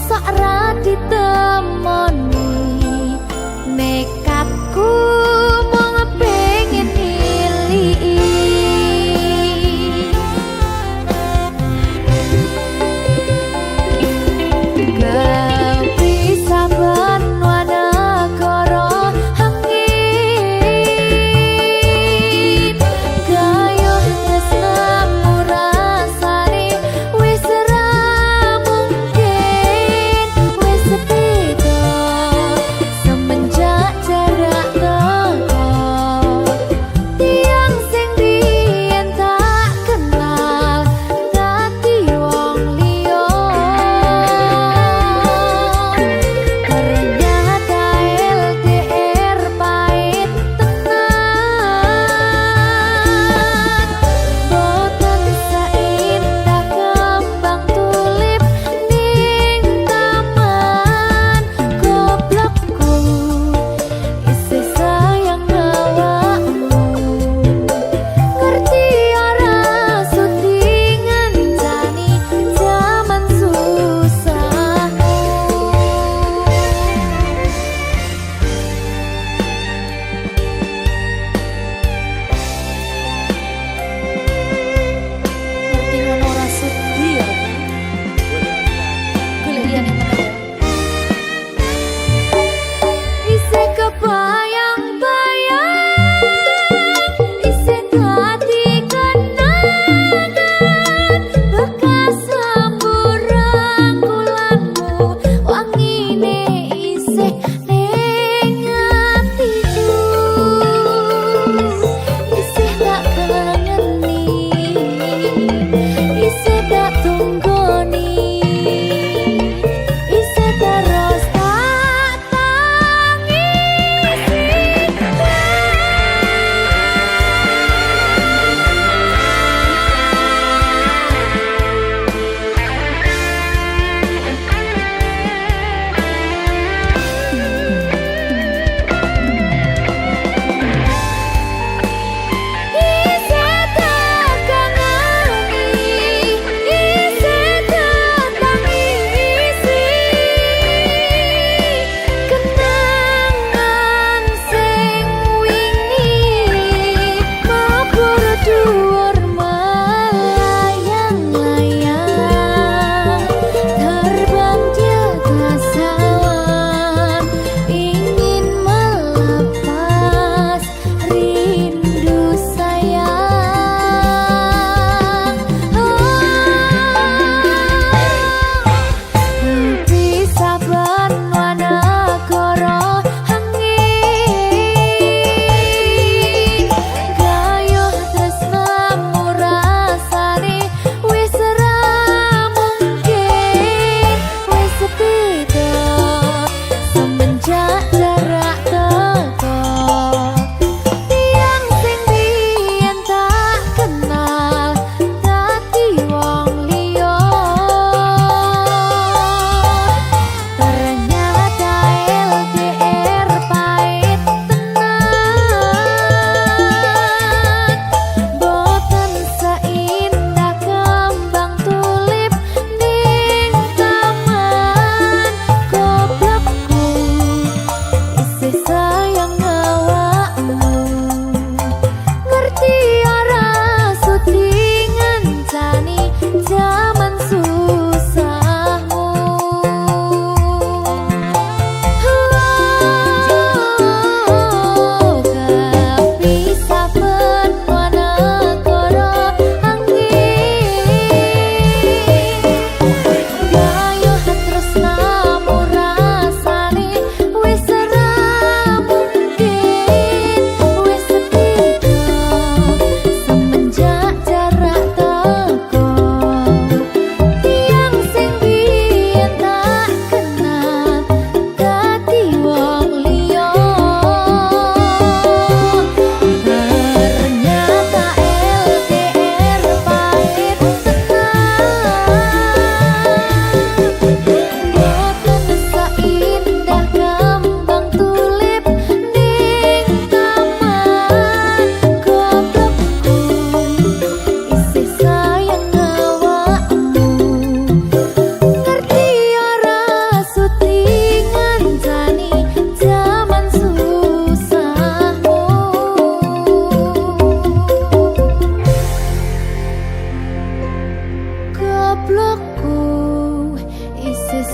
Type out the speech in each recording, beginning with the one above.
mosok ra ditemoni nekatku mung pengen niliki kepisahan wanagara angin gayuh tresnamu rasane wis ra mungkin wis beda semenjak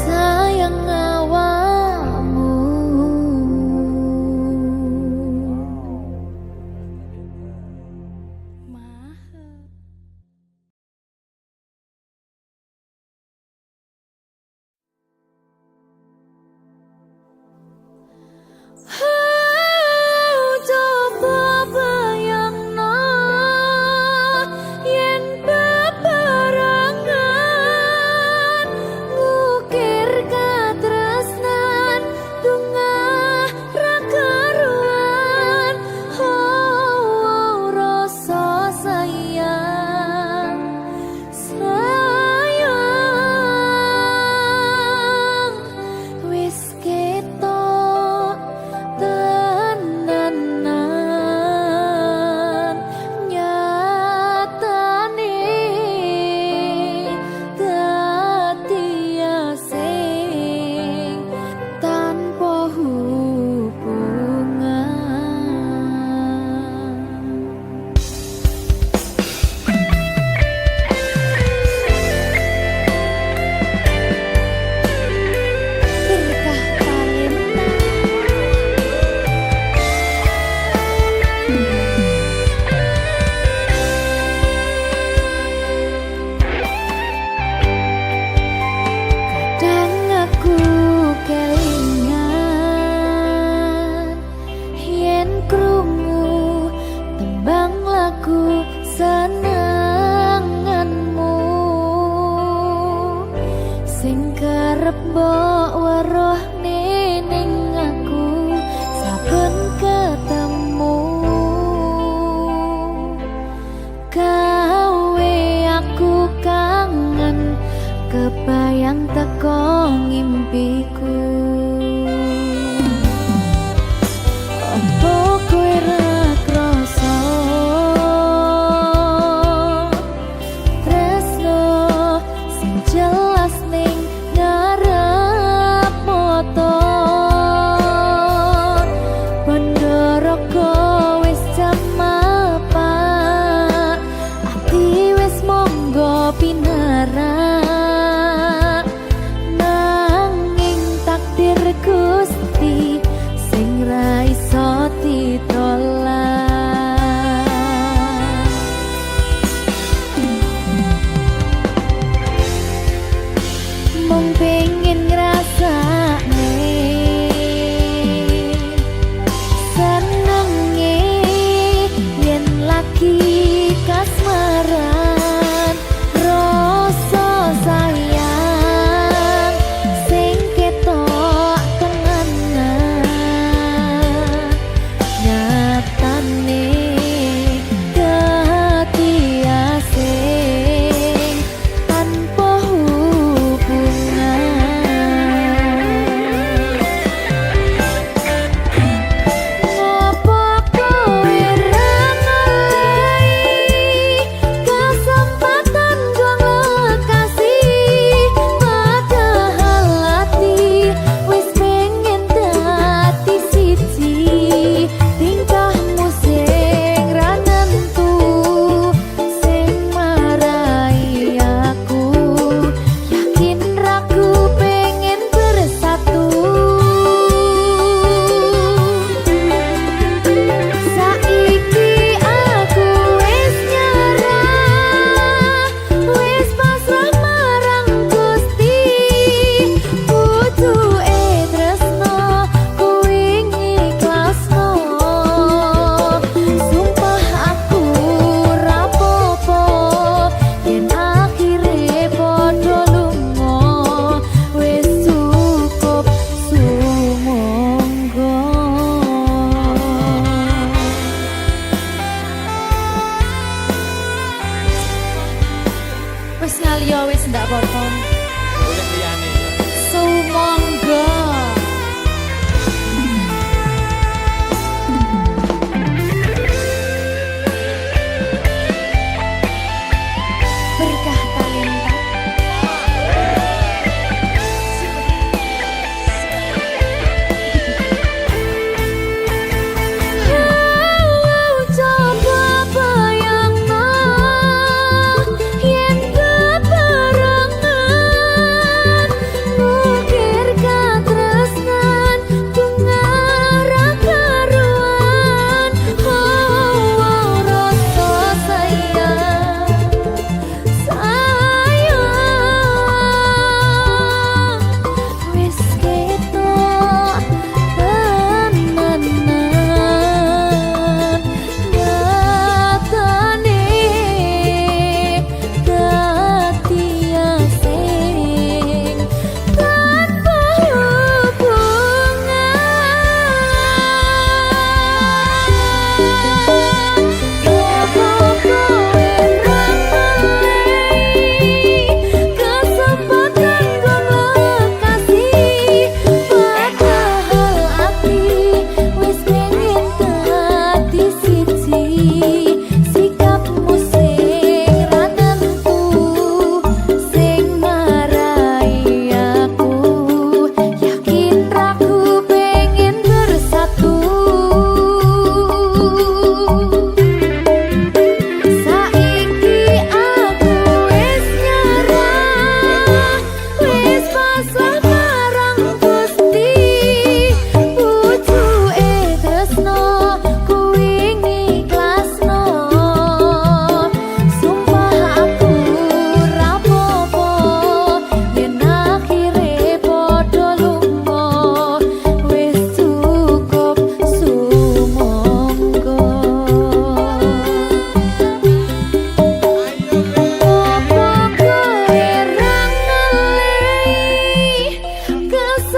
sayang awakmu. Coba bayangno yen bebarengan ngukir katresnan tungah ra karuan. Oh, rasa sayang wis ketok tenanan nyatane dadi asing tanpa hubungan. Berkah talenta kadang aku kelingan yen krungu tembang lagu senenganmu sing kerep mbok weruh ning aku saben ketemu. Gawe aku kangen kebayang teko ngimpiku. Apa kowe ra krasa tresno sing jelas ning ngarep mata. Pandharaka wis jam mapan, ati wis monggo pinarak nanging tak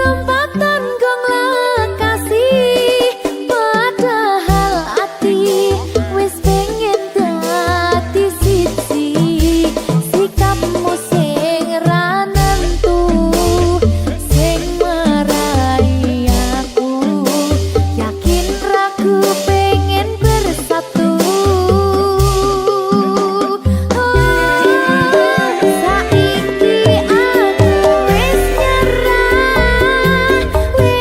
kesempatan gong lekasih, padahal hati wis pengen dadi siji. Sikapmu sing ra nentu, sing marai aku yakin ragu pengen bersatu. Saiki aku wis nyerah, wis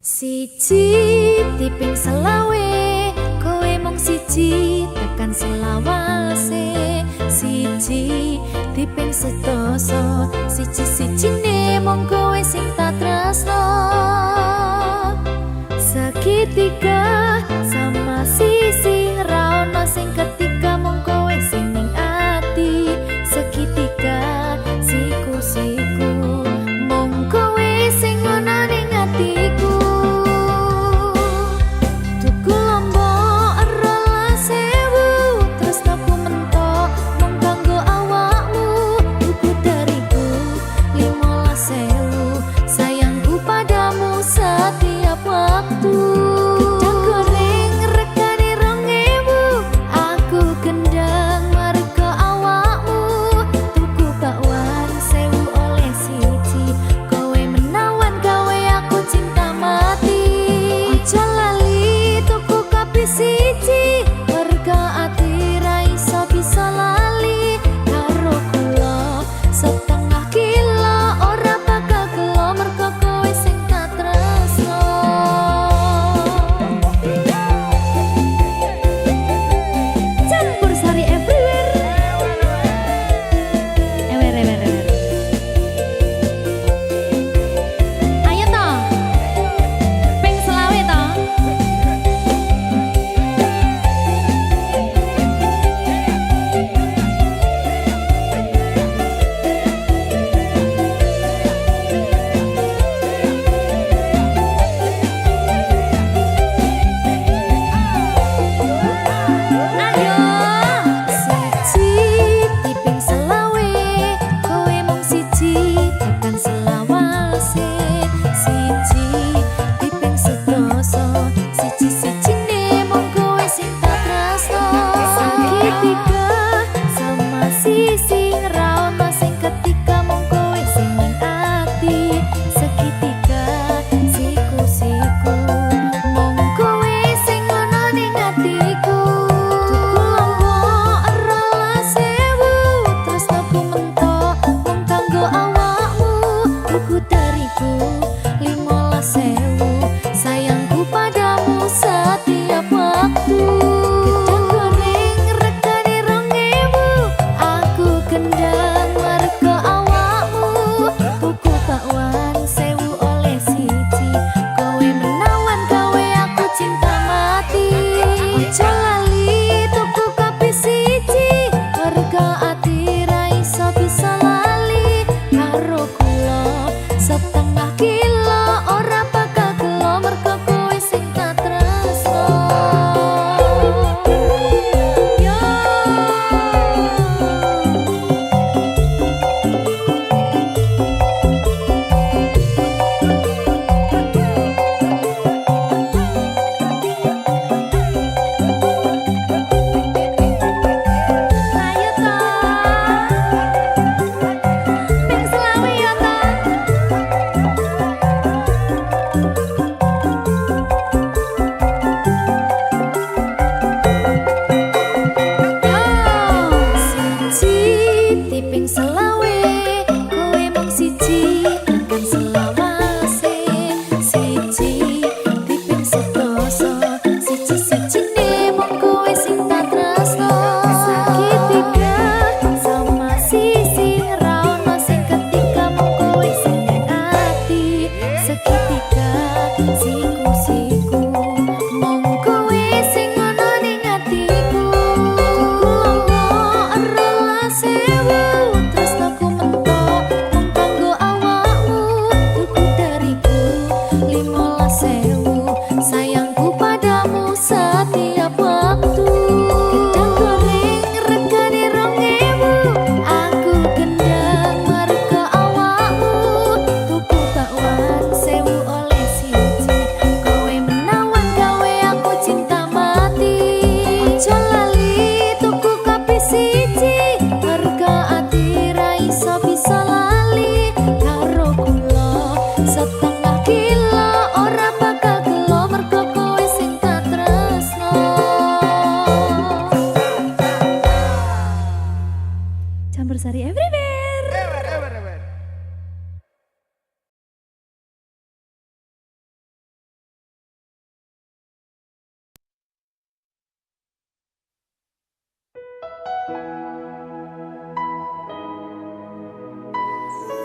Siji diping selawe, kowe mung siji tekan selawase. Siji diping sedasa, siji-sijine mung kowe sing tak tresno. Segitiga sama sisi ra ono sing ketiga mung kowe sing ning ati. Segitiga siku-siku mung kowe sing ono ning atiku. Tuku lombok rolas sewu terus aku mentok mung kanggo awakmu. Tuku dariku 15.000 sayang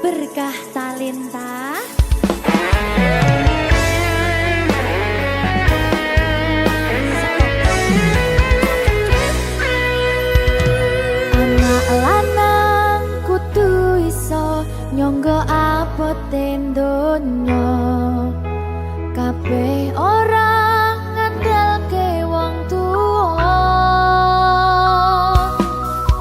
Berkah talenta anak lanang kudu iso nyangga abote donya kabeh ora ngandalke wong tuwa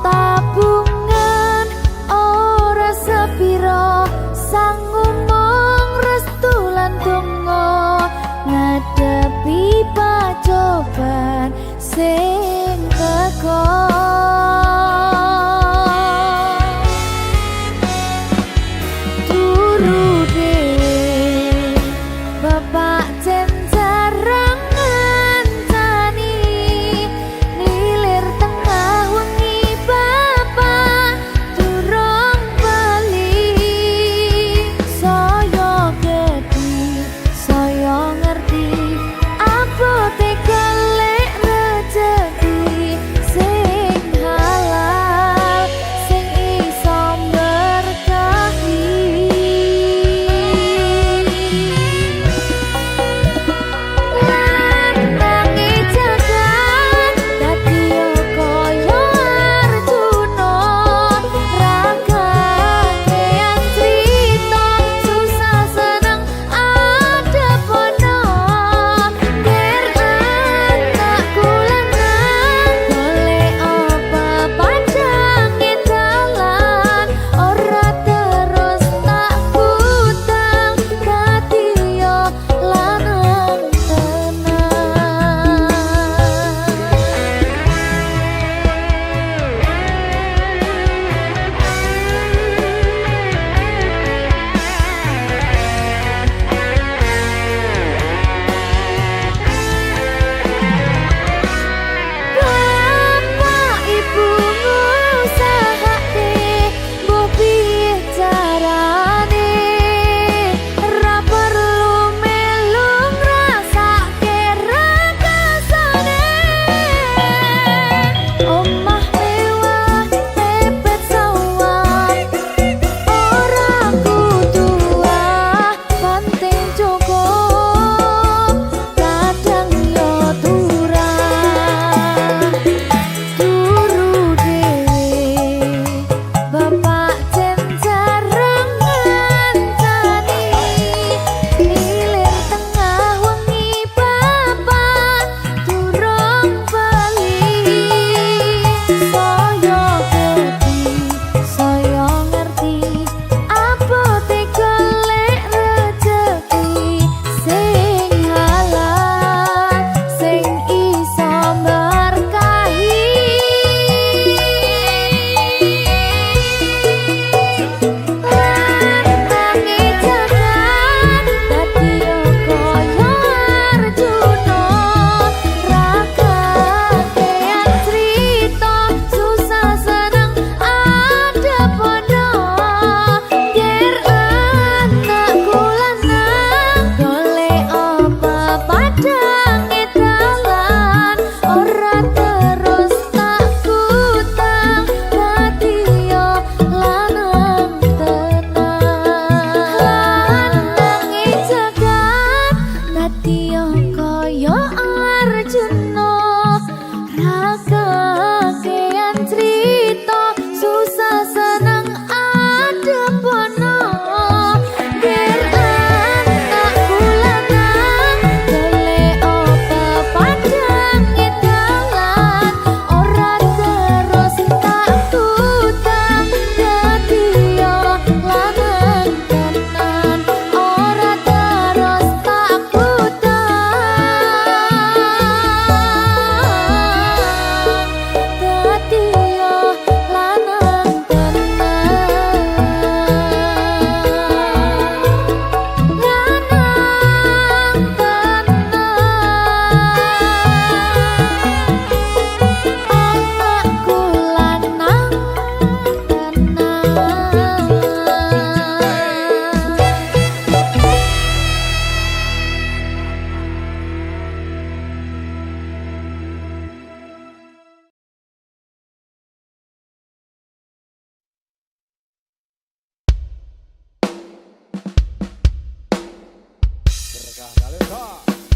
tabungan ora sepiro sanggup mung restu lan donga ngadepi pacoban sing teko turu dhewe bapak jen jarang ngancani lilir tengah wengi bapak durung bali saya gedhi saya ngerti abote golek rejeki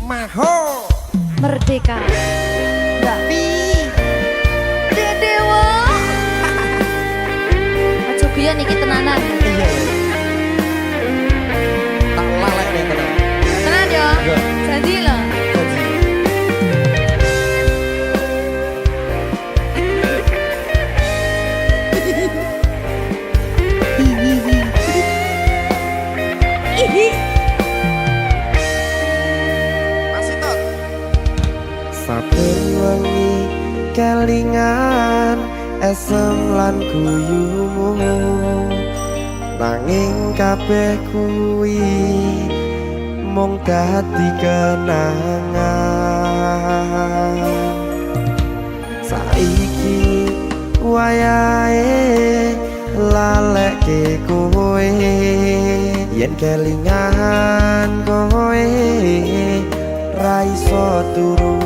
Maho Merdeka Mbak Pi Dewa Aja biyen iki tenanan. iya tak lalek nih tenan Tenan yo. Janji lho. Saben wengi kelingan esem lan guyumu nanging kabeh kuwi mung dadi kenangan saiki wayahe lalekke kowe yen kelingan kowe ra iso turu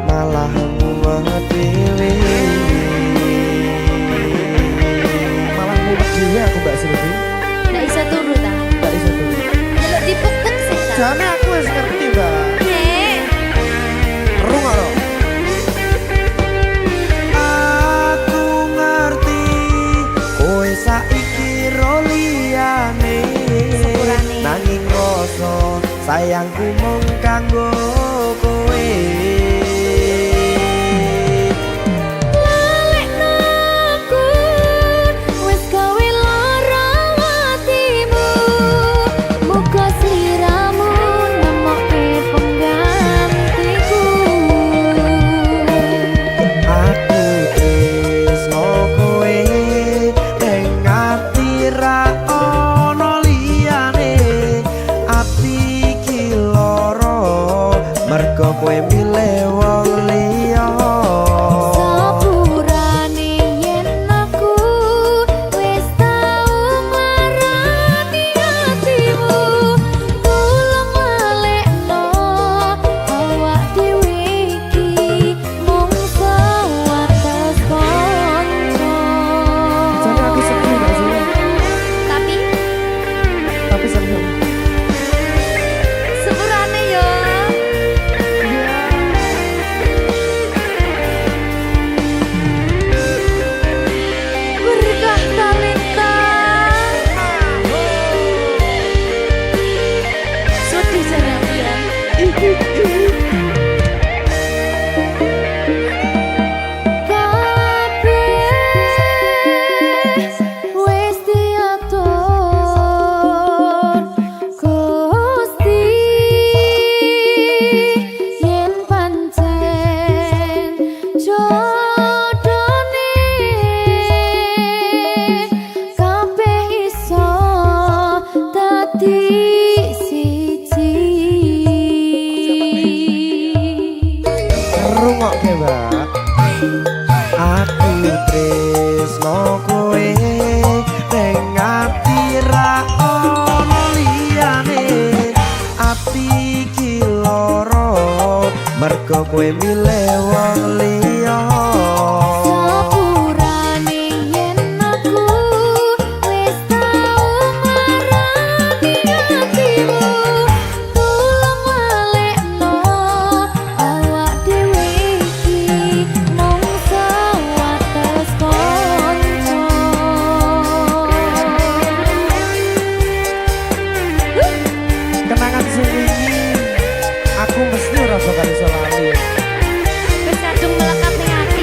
malah mumet dhewe malah mumet dhewe aku Mbak Silvi Ndak iso turu ta. gak iso turu Delok dipupuk sih ta. jane aku wis ngerti Mbak Nek. rungokno aku ngerti kowe saiki ro liyane Sepurane. nanging rasa sayangku mung kanggo kowe kowe milih wong liya Sepurane yen aku wis tau marani atimu tulung lalekno awak dhewe iki mung sewates kanca jane aku sedih gak sih tapi seneng sepurane yo berkah talenta sedih jane aku ya kabeh wis diatur Gusti yen pancen jodone kabeh iso dadi siji rungokke Mbak aku tresno kowe ning ati ra ono liyane ati iki lara mergo kowe milih wong liya sepurane yen aku wis tau marani atimu tulung lalekno awak dhewe iki mung sewates kanca kenangan sing wingi aku mesti ora bakal iso lali wis kadung melekat ning ati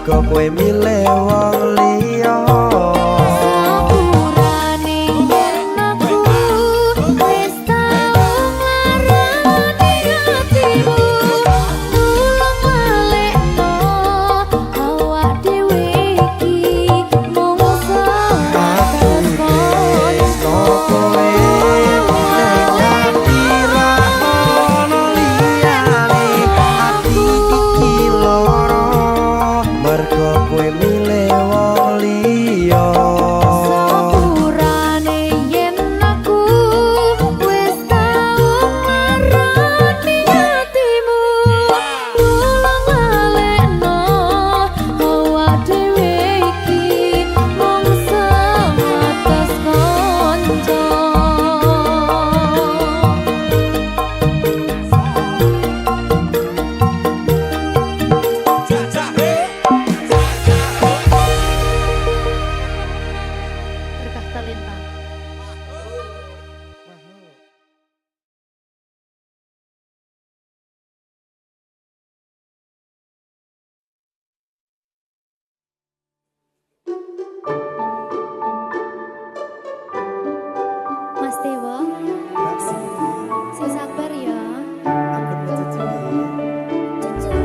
mergo kowe milih wong liya. Sepurane yen aku wis tau nglarani hatimu, tulung balekno awak dhewe iki mung sebatas kanca. Kowe nekati ra ono liyane, ati iki lara mergo kowe milih wong liya. Sepurane yen aku wis tau nglarani hatimu, tulung balekno awak dhewe iki mung sebatas kanca. Berkah talenta. Mas Dewa, Mbak Silvi, sing sabar ya. ampun mecucuki. Cucu.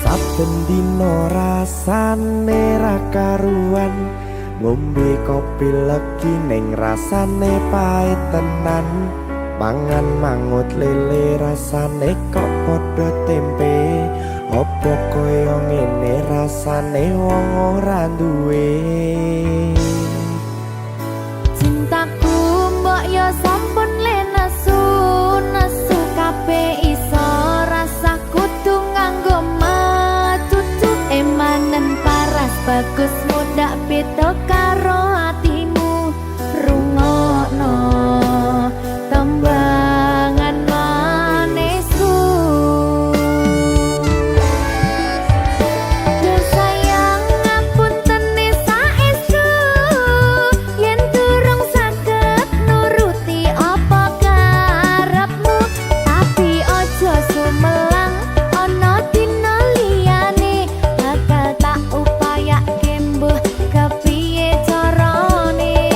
Saben dino rasane ra karuan, ngombe kopi legi ning rasane pahit tenan. Mangan mangut lele rasane kok padha tempe, opo koyo ngene rasane wong ora duwe. Cintaku mbok yo sampun le nesu, nesu kabeh iso rasa kudu nganggo matutu. Emanen paras bagus mudak beda karo atimu. Rungokno tembangan manisku. Duh sayang ngapunten saestu, yen durung saged nuruti apa karepmu, tapi aja sumelang ana dina liyane, bakal tak upayake mbuh kepiye carane.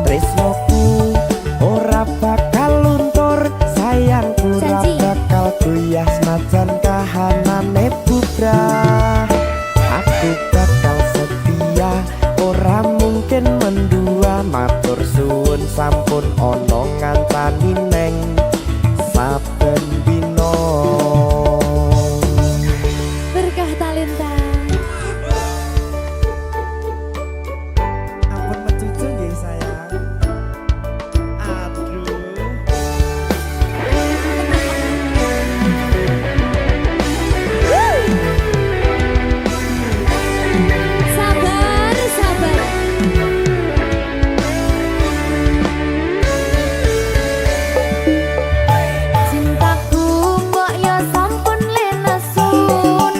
Tresnoku ora bakal luntur, sayangku ora Janji. bakal goyah senajan kahanane bubrah. Aku bakal setia, ora mungkin mendua, matur suwun sampun ana ngancani neng saben dina. Berkah talenta. Ampun mecucu nggih sayang. Aduh. Sabar, sabar. Cintaku mbok yo sampun le nesu,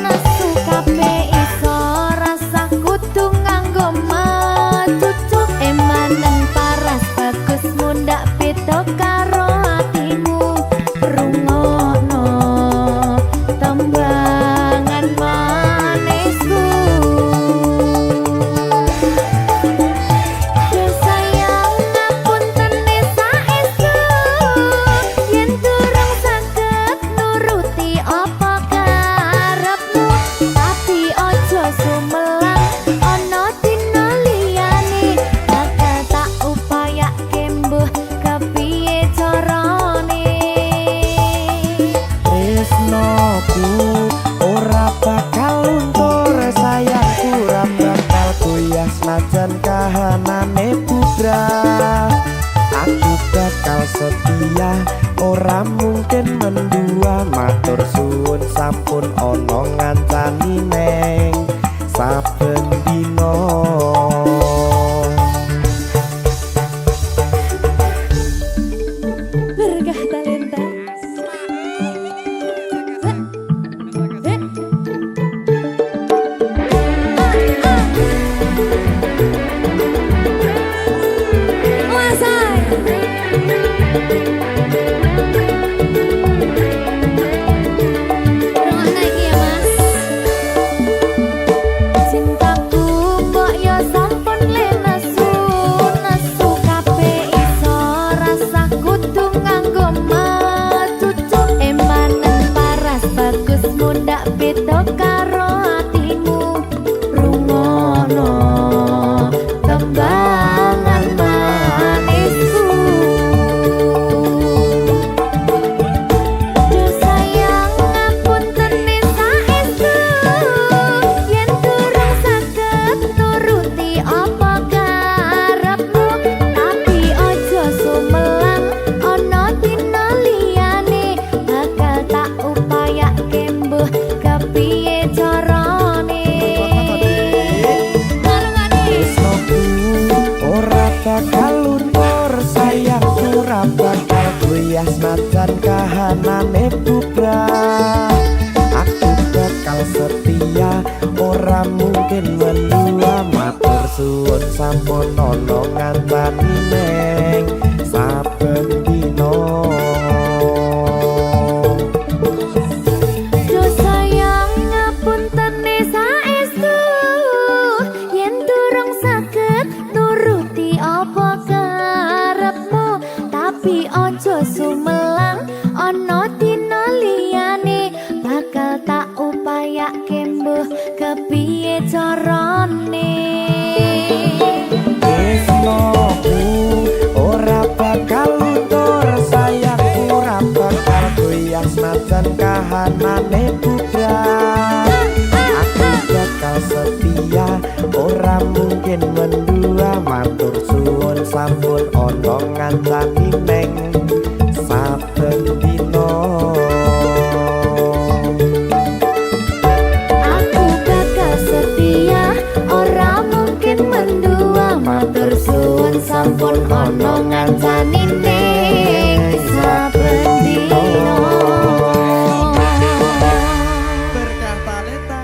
nesu kabeh iso rasa kudu nganggo matutu. Emanen paras bagus mundak beda karo atimu. Rungokno tembangan manisku. Duh sayang ngapunten saestu, yen durung saged nuruti apa karepmu, tapi aja sumelang ana dina liyane, bakal tak upayake mbuh kepiye carane. Tresnoku ora bakal luntur, sayangku ora bakal goyah senajan kahanane bubrah. Aku bakal setia, ora mungkin mendua, matur suwun sampun ana ngancani neng saben dina. Berkah talenta. Wasai. ya senajan kahanane bubrah. Aku bakal setia ora mungkin mendua. Matur suwun sampun ana ngantani neng saben dina. Ojo sumelang ana dina liyane bakal tak upayake mbuh kepiye carane. Tresnoku ora bakal luntur, sayangku ora bakal goyah senajan kahanane bubrah. Aku bakal setia ora mungkin mendua. Matur suwun sampun ana ngancani neng saben dina. Aku bakal setia ora mungkin mendua. Matur suwun sampun ana ngancani neng saben dina. Berkah talenta.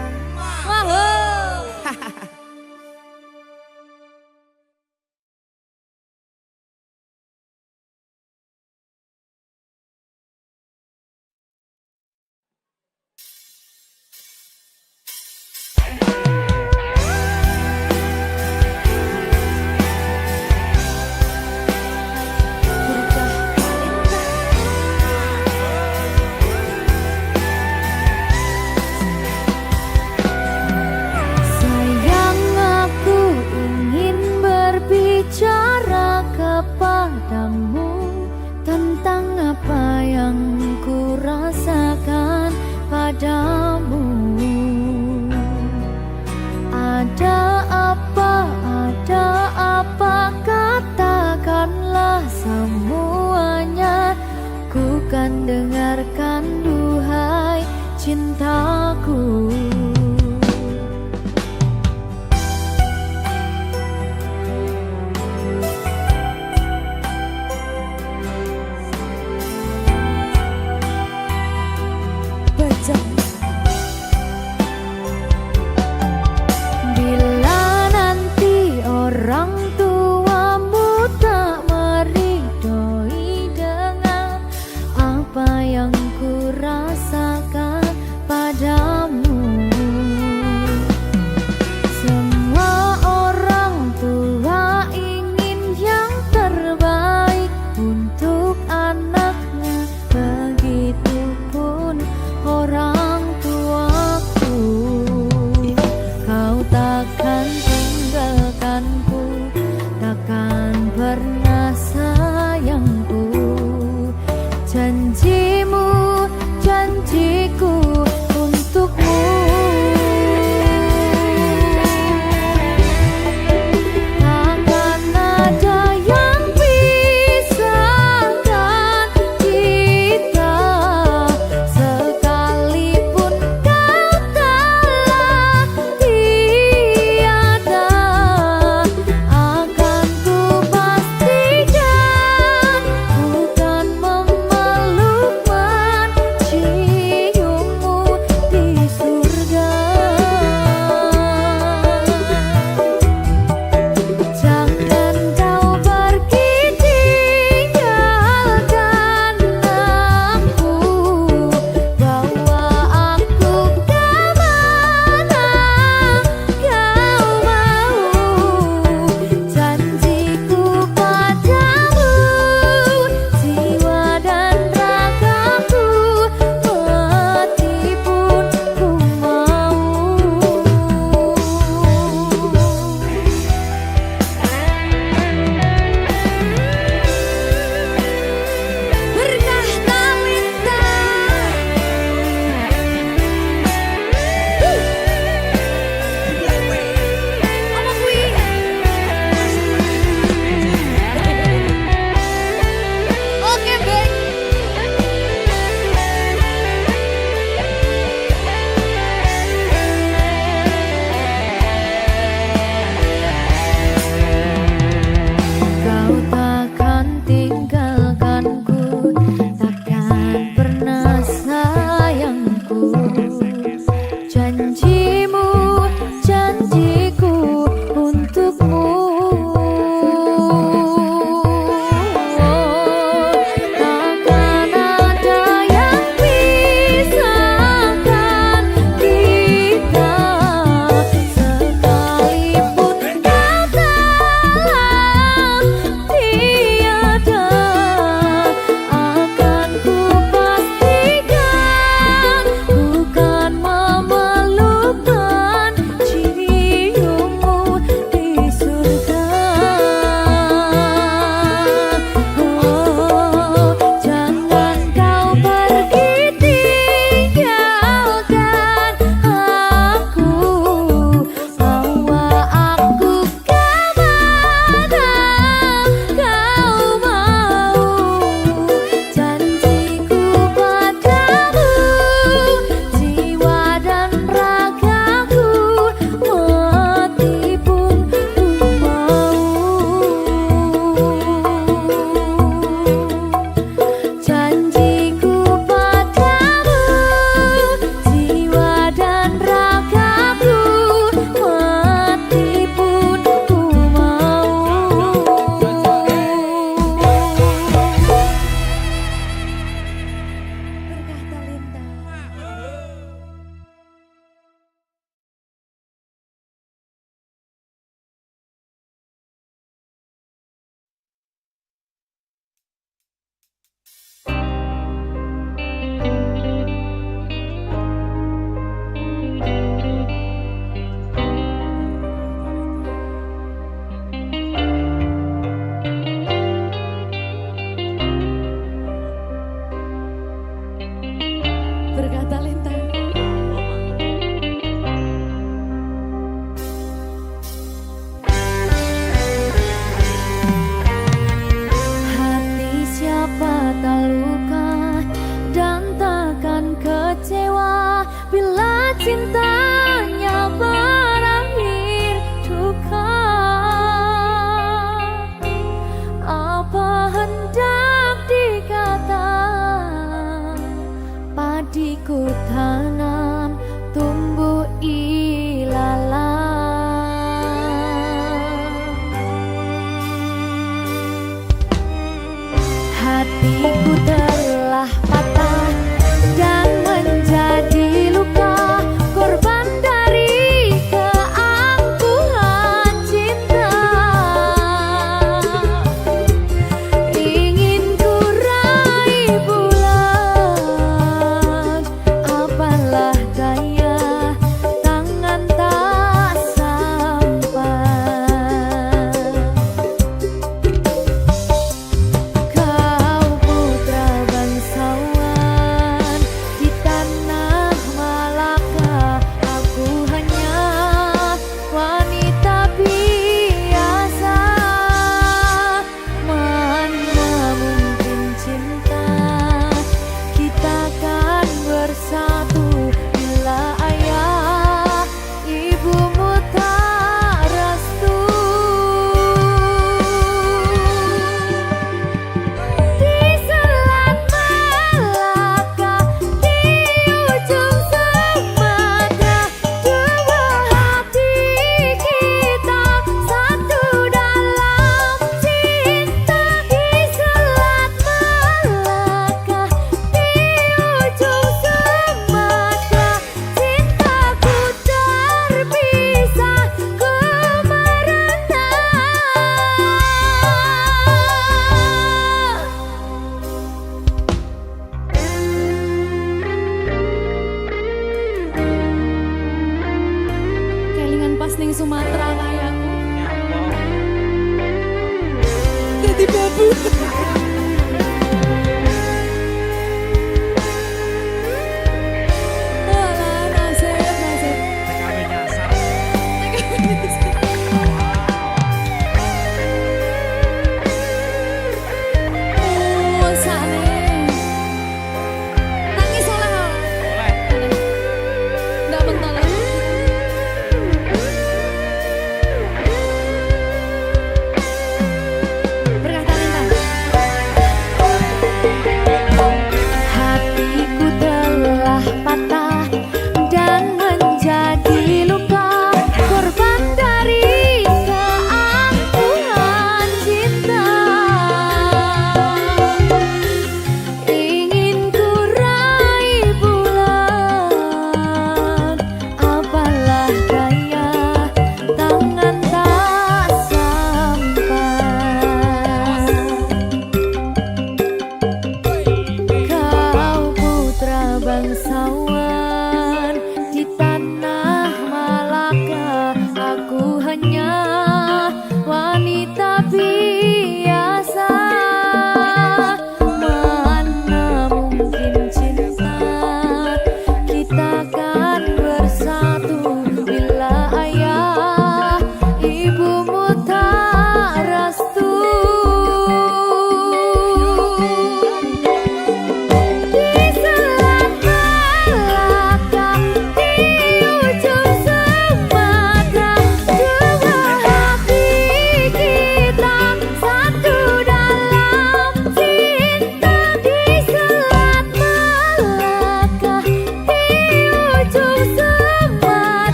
Sayang, aku ingin berbicara kepadamu tentang apa yang ku rasakan padamu. Ada apa, katakanlah semuanya. Ku kan dengarkan duhai cintaku. Bila nanti orang tuamu tak meridhoi dengan apa yang ku rasakan padamu. Semua orang tua ingin yang terbaik untuk anaknya, begitupun orang tuaku. Kau takkan tinggalkanku, takkan pernah sayangku. Janjimu, janjiku untukmu. Takkan ada yang pisahkan kita, sekalipun kau telah tiada. Akan ku pastikan ku kan memeluk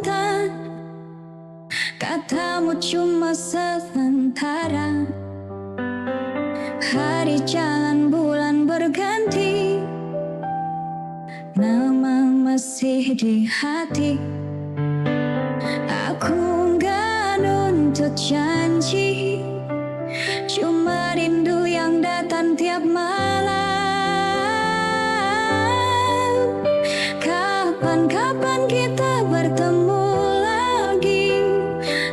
bertahan. Katamu cuma sementara. Hari jalan bulan berganti, nama masih di hati. Aku nggak nuntut janji, cuma rindu yang datang tiap malam. Kapan-kapan kita bertemu lagi.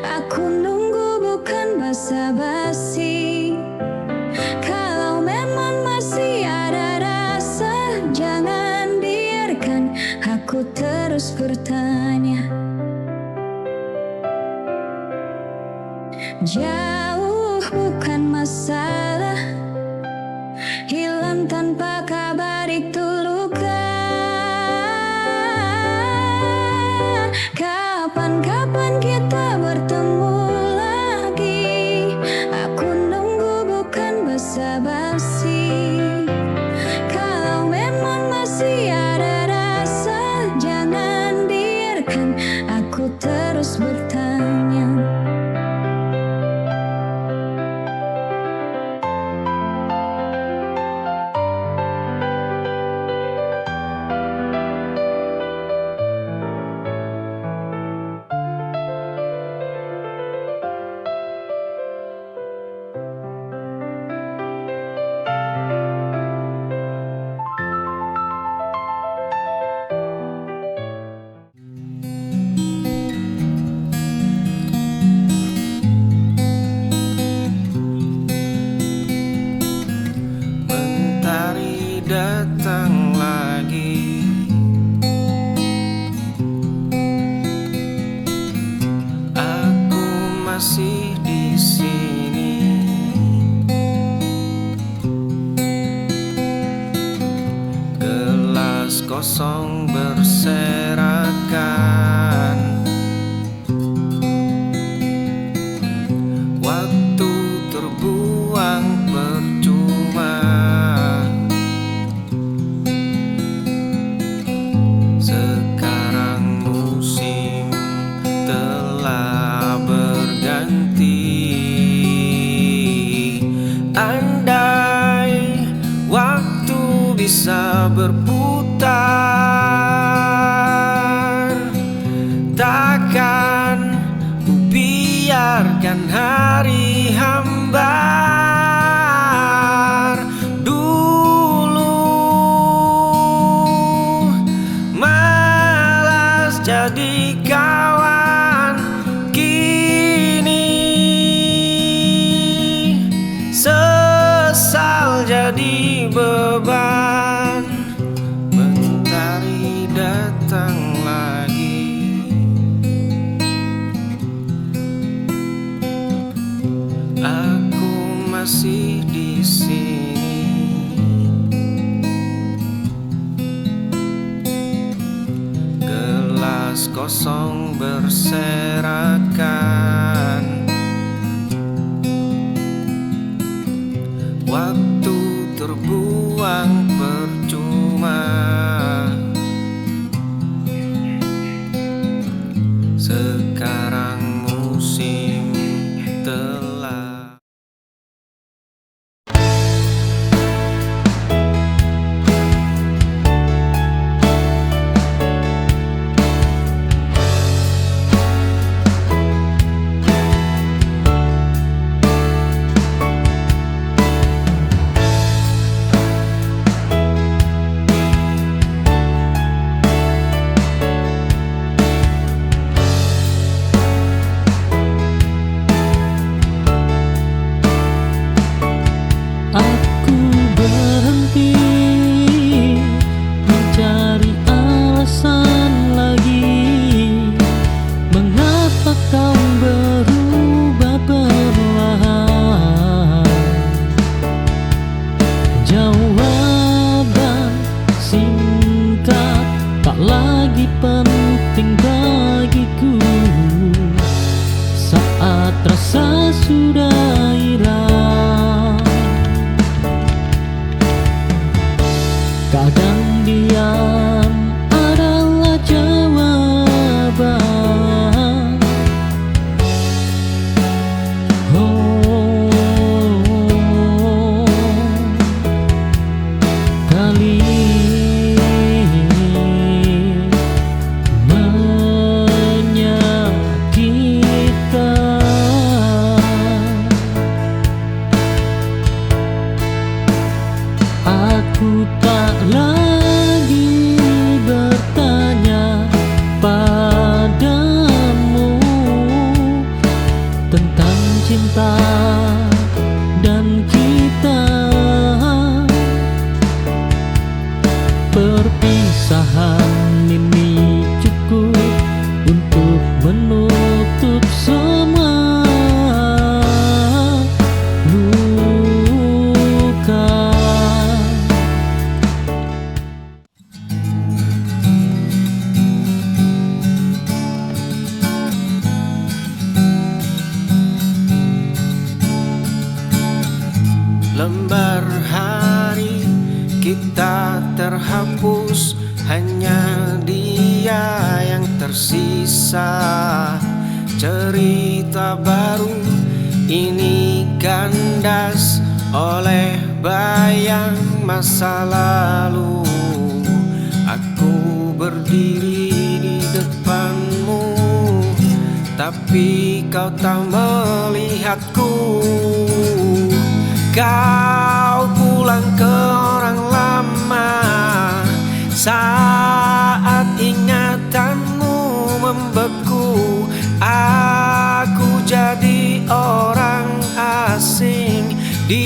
Aku nunggu bukan basa-basi. Kalau memang masih ada rasa, jangan biarkan aku terus bertanya. Jauh bukan masalah, hilang tanpa kabar itu luka. Kapan-kapan kita bertemu lagi. Aku nunggu bukan basa-basi. Kalau memang masih ada rasa, jangan biarkan aku terus bertanya. Mentari datang lagi, aku masih di sini. Gelas kosong berserakan, waktu terbuang percuma. Sekarang musim telah berganti. Andai waktu bisa berputar, takkan ku biarkan hari hambar. Dulu malas jadi kawan, kini sesal jadi beban. Mentari datang lagi, aku masih di sini. Gelas kosong berserakan, waktu terbuang percuma. Sekarang musim telah lembar hari kita terhapus, hanya dia yang tersisa. Cerita baru ini kandas oleh bayang masa lalu. Aku berdiri di depanmu, tapi kau tak melihatku. Kau pulang ke orang lama saat ingatanmu membeku. Aku jadi orang asing di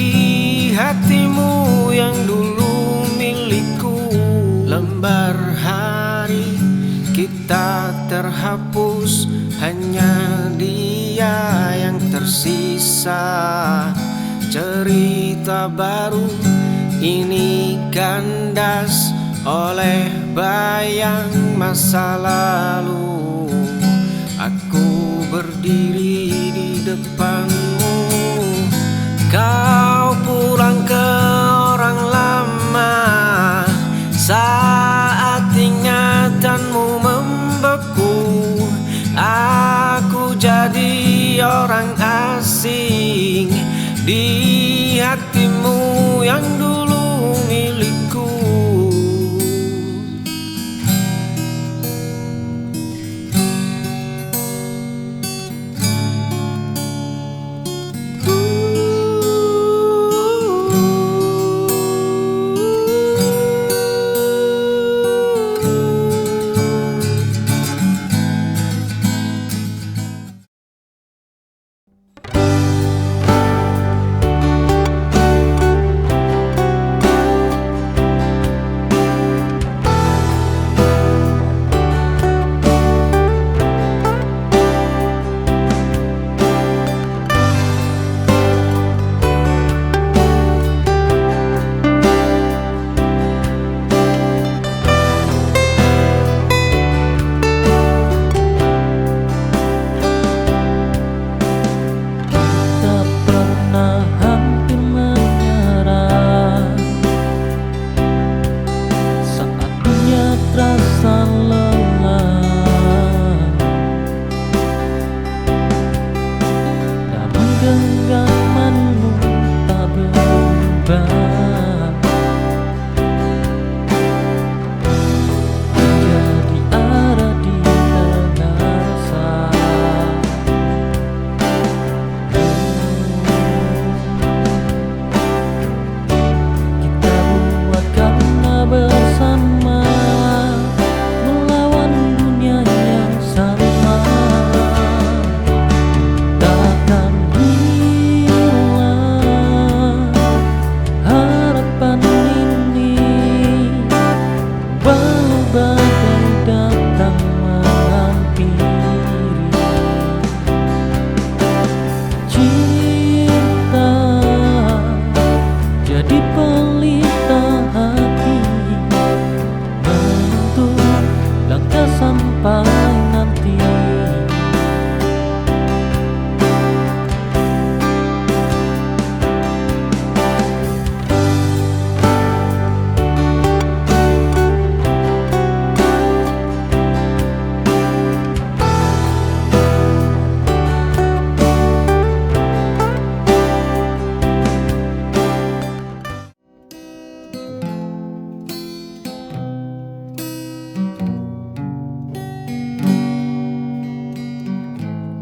hatimu yang dulu milikku. Lembar hari kita terhapus, hanya dia yang tersisa. Cerita baru ini kandas oleh bayang masa lalu. Aku berdiri di depanmu, kau pulang ke orang lama saat ingatanmu membeku. Aku jadi orang asing di hatimu yang dulu milikku.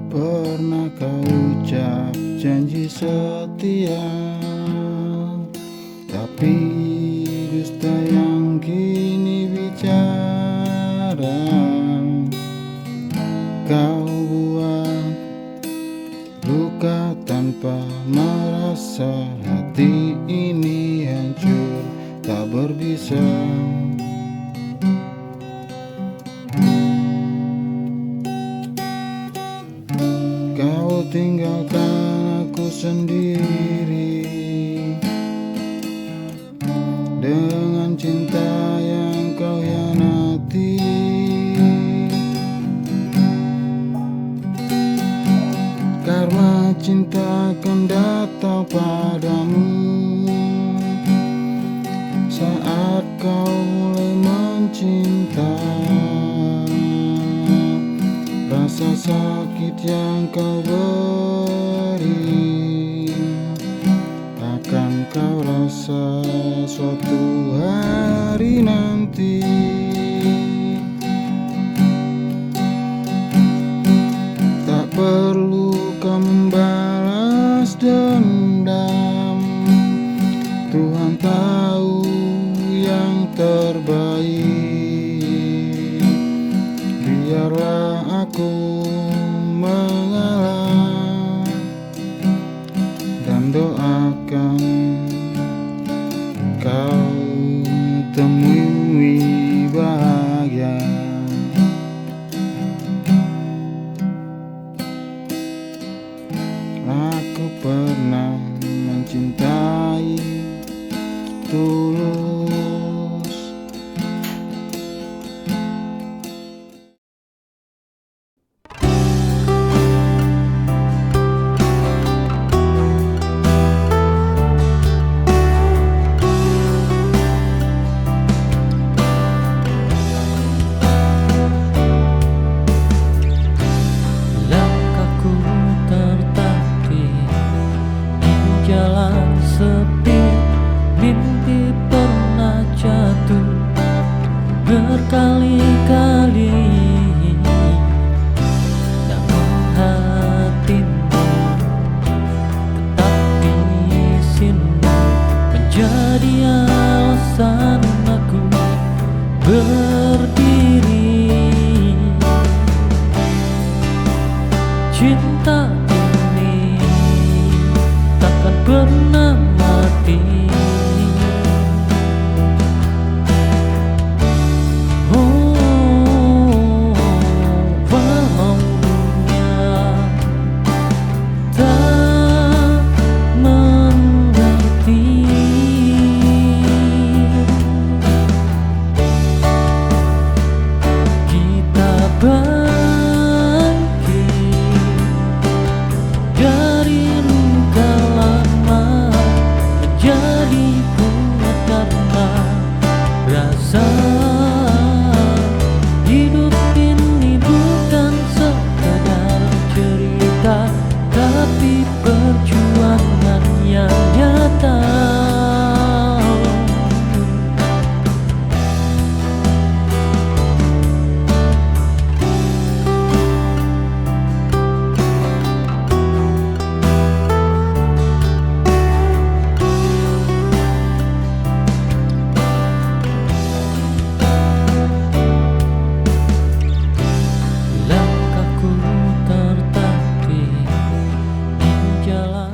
Pernah kau ucap janji setia, tapi dusta yang kini bicara. Kau buat luka tanpa merasa, hati ini hancur tak berbisa. Kau tinggalkan aku sendiri dengan cinta yang kau hianati. Karena cinta akan datang padamu, saat kau mulai mencinta. Rasa sakit yang kau beri akan kau rasa suatu hari nanti. Tak perlu kau membalas dendam, Tuhan tahu yang terbaik. Biarlah aku mengalah dan doakan kau temui bahagia. Aku pernah mencintai tulus. Langkahku tertatih di jalan sepi, mimpi pernah jatuh berkali-kali, namun hatimu tetap di sini, menjadi alasan aku berdiri. Cinta ini takkan pernah mati. Oh, walau dunia tak mengerti, kita dari luka lama menjadi kuat karena rasa hidup ini bukan sekadar cerita, tapi perjuangan yang nyata. Langkahku tertatih di jalan.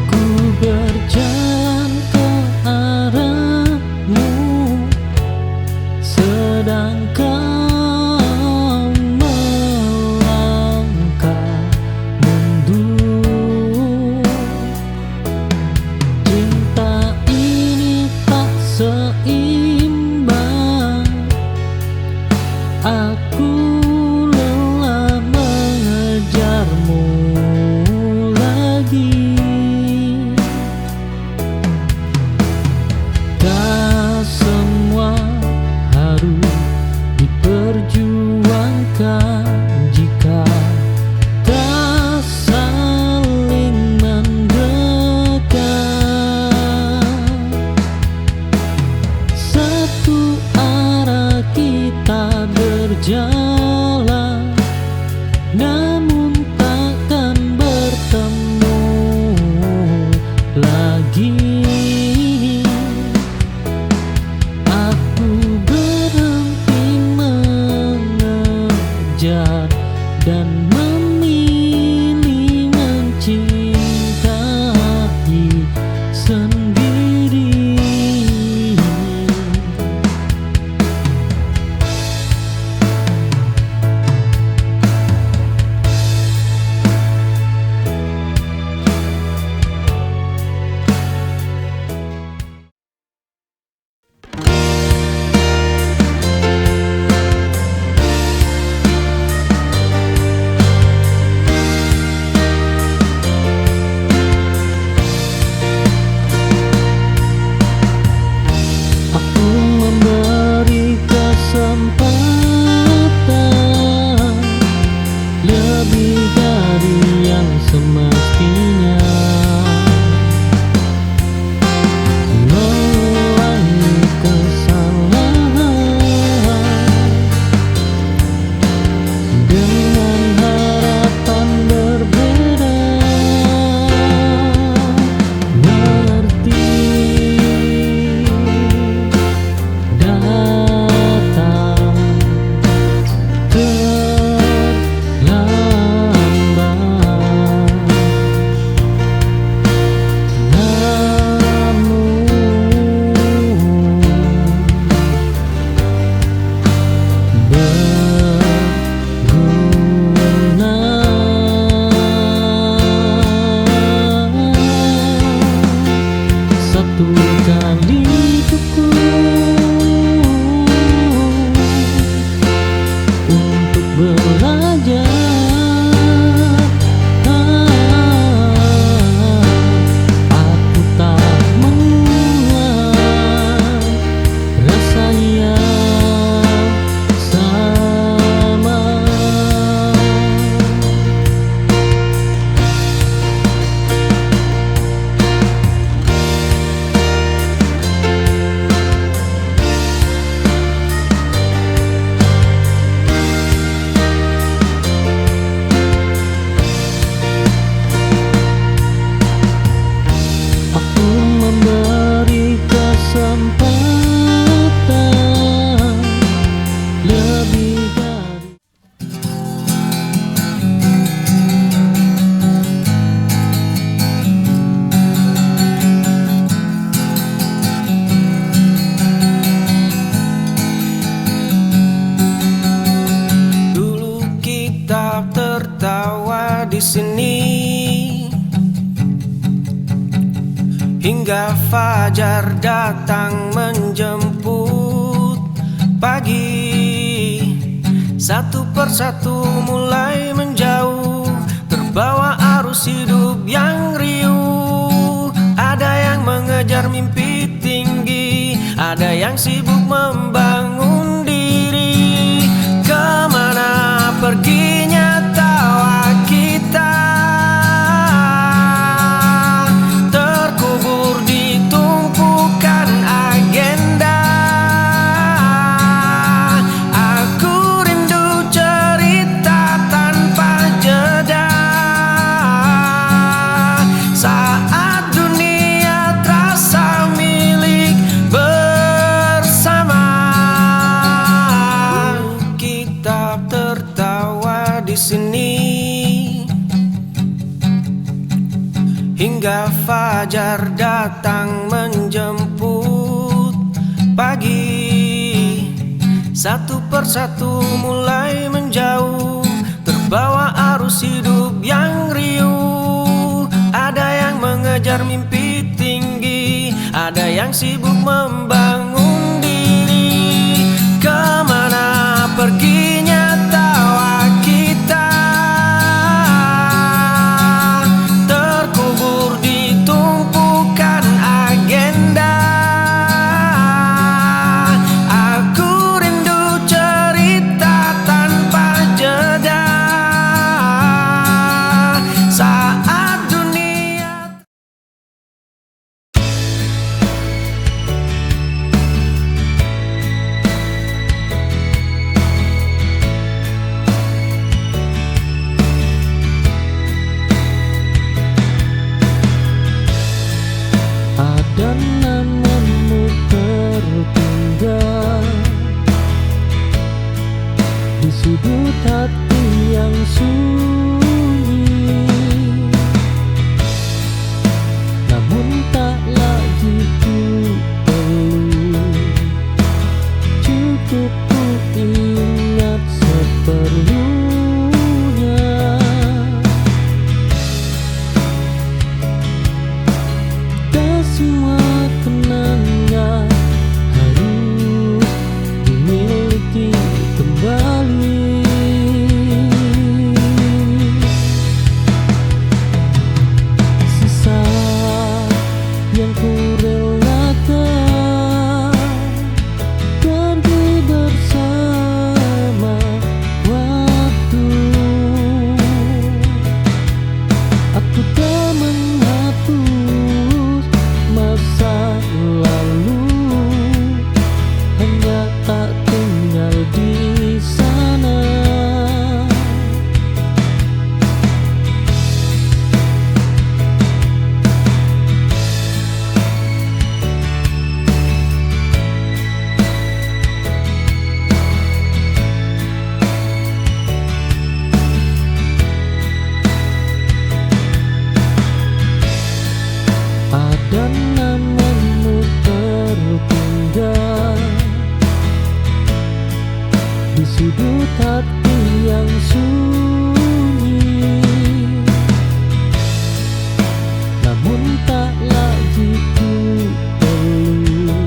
Ku berjalan ke arahmu, sedang kau melangkah mundur. Cinta ini tak seimbang, aku lelah mengejarmu lagi. Tak semua harus diperjuangkan jika tak saling mendekat. Satu arah kita berjalan, namun takkan bertemu lagi. Aku berhenti mengejar dan memilih mencintai di sini hingga fajar datang menjemput pagi. Satu persatu mulai menjauh, terbawa arus hidup yang riuh. Ada yang mengejar mimpi tinggi, ada yang sibuk membangun diri. Kemana perginya tawa kita, terkubur di tumpukan agenda. Aku rindu cerita tanpa jeda, saat dunia terasa milik bersama. Kita tertawa di sini hingga fajar datang menjemput pagi. Satu persatu mulai menjauh, terbawa arus hidup yang riuh. Ada yang mengejar mimpi tinggi, ada yang sibuk membangun diri. Kemana perginya tawa kita, terkubur di tumpukan agenda. Aku rindu cerita tanpa jeda, saat dunia. Ada namamu tertinggal di sudut hati yang sunyi, namun tak lagi ku perlu. Cukup ku ingat seperlunya. Dan semua kenangan harus dimiliki kembali. Sisa yang ku relakan pergi bersama waktu. Aku tak menghapus masa lalu, hanya tak tinggal di sana. Ada namamu tertinggal di sudut hati yang sunyi, namun tak lagi ku perlu.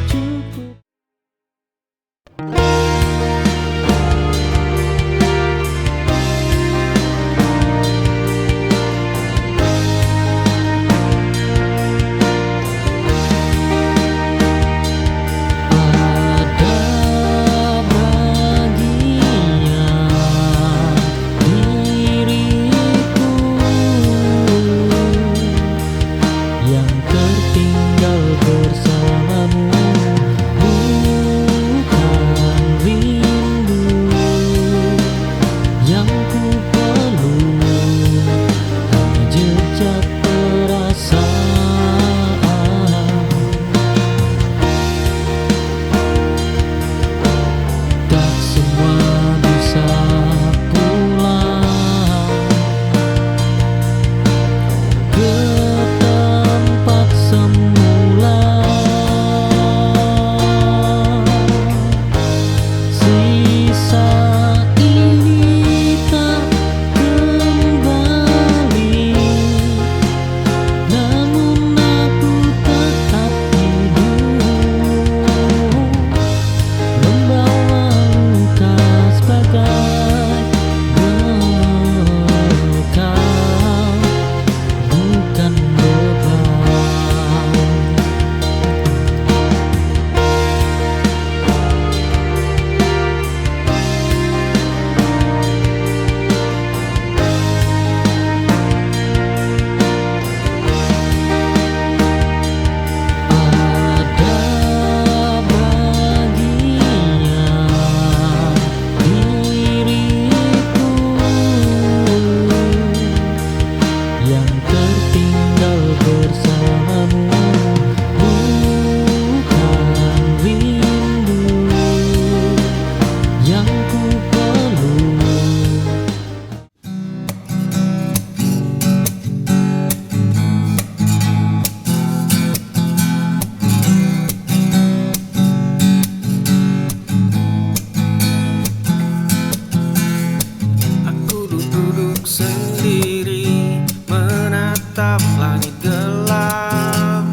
Cukup ada bagian menatap langit gelap.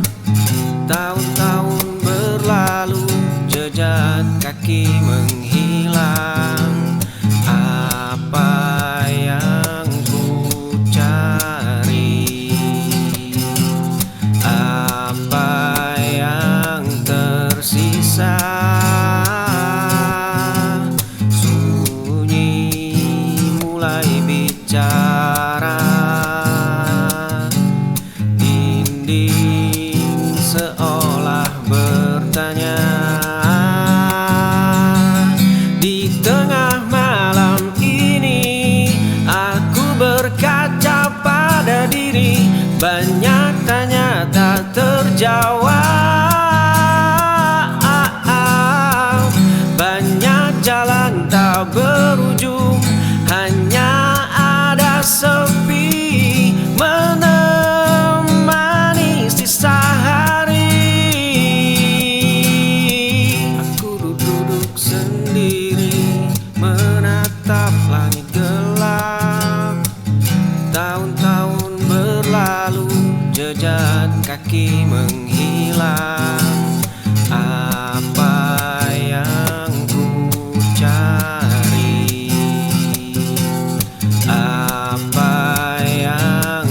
Tahun-tahun berlalu, jejak kaki menghilang. Apa yang ku cari, apa yang tersisa, sunyi mulai bicara. Dinding seolah bertanya. Di tengah malam ini aku berkaca pada diri, banyak tanya tak terjawab, banyak jalan tak berujung, hanya ada sepi menemani sisa hari. Aku duduk sendiri menatap langit gelap. Tahun-tahun berlalu, jejak kaki menghilang. Apa yang ku cari, apa yang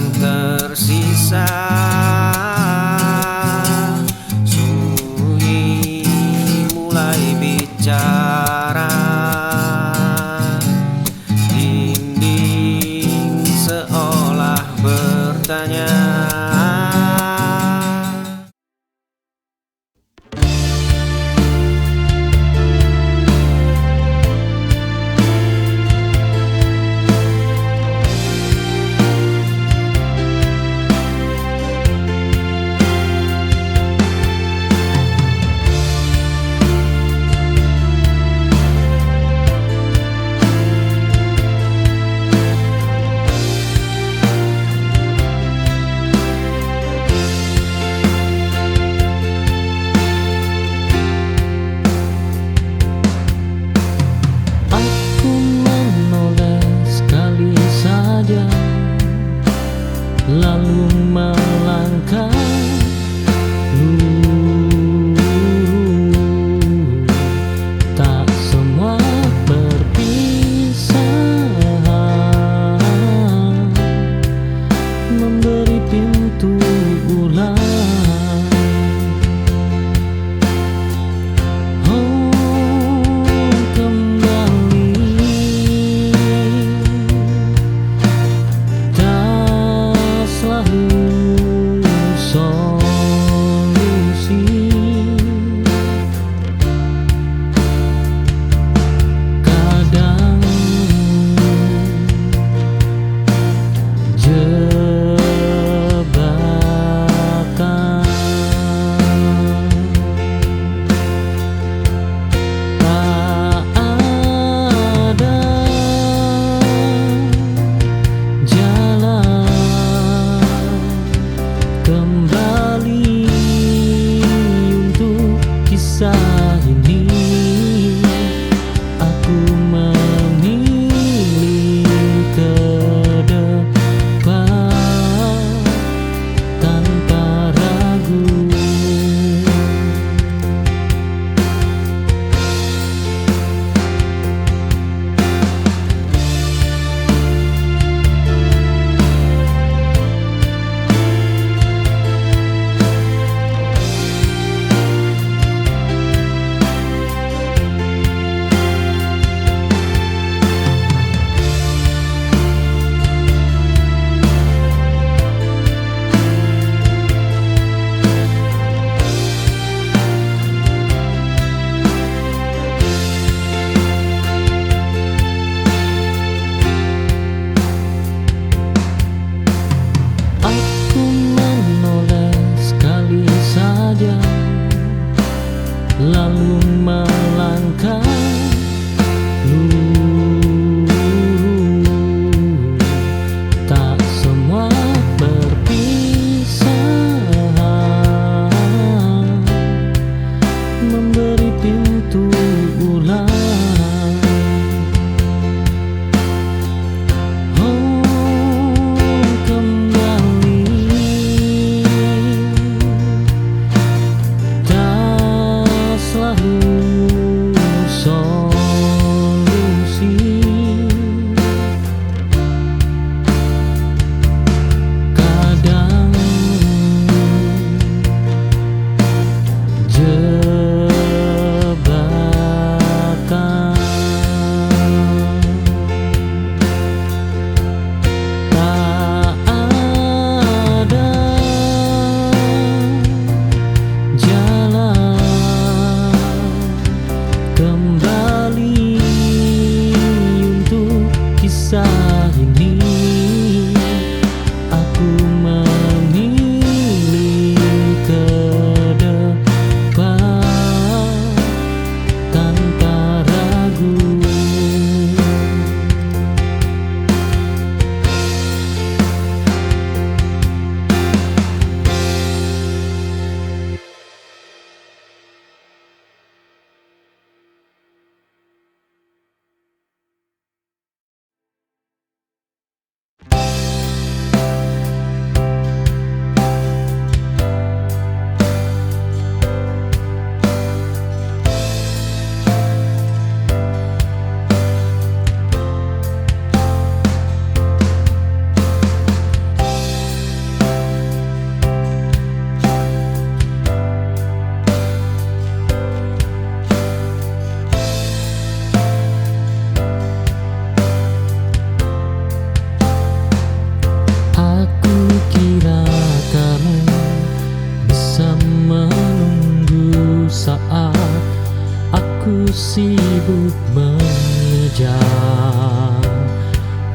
saja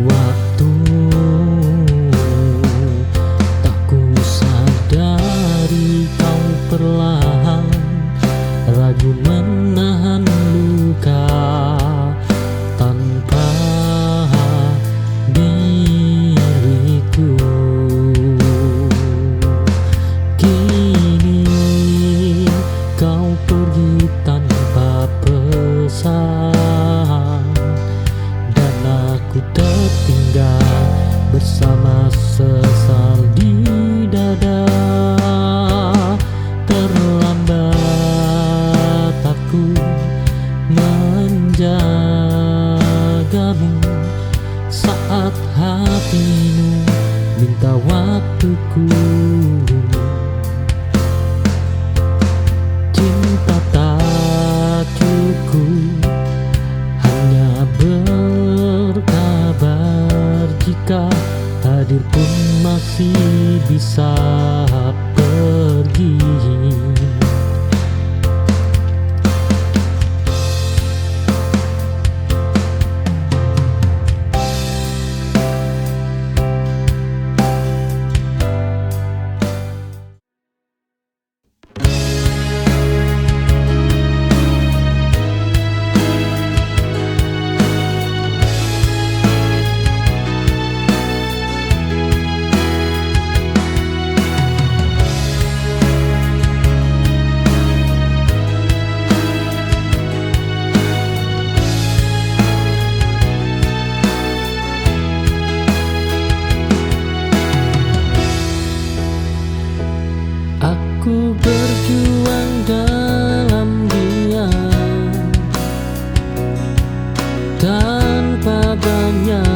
waktu. Tak ku sadari kau perlahan ragu menahan luka tanpa diriku. Kini kau pergi tanpa pesan dan aku tertinggal bersama sesal di dada. Terlambat aku menjagamu saat hatimu minta waktuku. Cinta tak cukup hanya berkabar, jika hadir pun masih bisa pergi. Aku berjuang dalam diam tanpa banyak